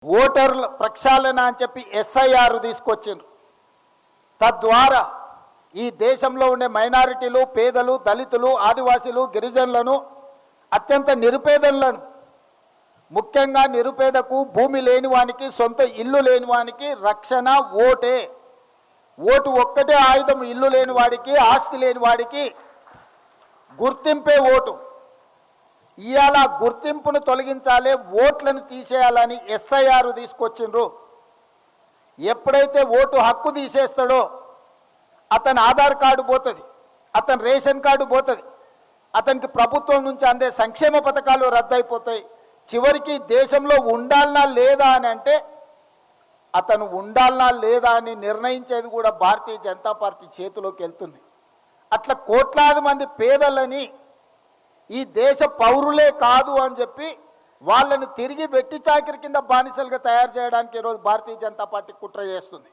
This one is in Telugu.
ఓటర్ల ప్రక్షాళన అని చెప్పి ఎస్ఐఆర్ తీసుకొచ్చిండ్రు. తద్వారా ఈ దేశంలో ఉండే మైనారిటీలు, పేదలు, దళితులు, ఆదివాసీలు, గిరిజనులను, అత్యంత నిరుపేదలను, ముఖ్యంగా నిరుపేదకు, భూమి లేని వానికి, సొంత ఇల్లు లేని వానికి రక్షణ ఓటే. ఓటు ఒక్కటే ఆయుధం. ఇల్లు లేని వాడికి, ఆస్తి లేని వాడికి గుర్తింపే ఓటు. ఇవాళ గుర్తింపును తొలగించాలి, ఓట్లను తీసేయాలని ఎస్ఐఆర్ తీసుకొచ్చిండ్రు. ఎప్పుడైతే ఓటు హక్కు తీసేస్తాడో అతని ఆధార్ కార్డు పోతుంది, అతని రేషన్ కార్డు పోతుంది, అతనికి ప్రభుత్వం నుంచి అందే సంక్షేమ పథకాలు రద్దయిపోతాయి. చివరికి దేశంలో ఉండాలనా లేదా అని అంటే అతను ఉండాలనా లేదా అని నిర్ణయించేది కూడా భారతీయ జనతా పార్టీ చేతిలోకి వెళ్తుంది. అట్లా కోట్లాది మంది పేదలని ఈ దేశ పౌరులే కాదు అని చెప్పి వాళ్ళని తిరిగి వెట్టి చాకిరి కింద బానిసలుగా తయారు చేయడానికి ఈరోజు భారతీయ జనతా పార్టీ కుట్ర చేస్తుంది.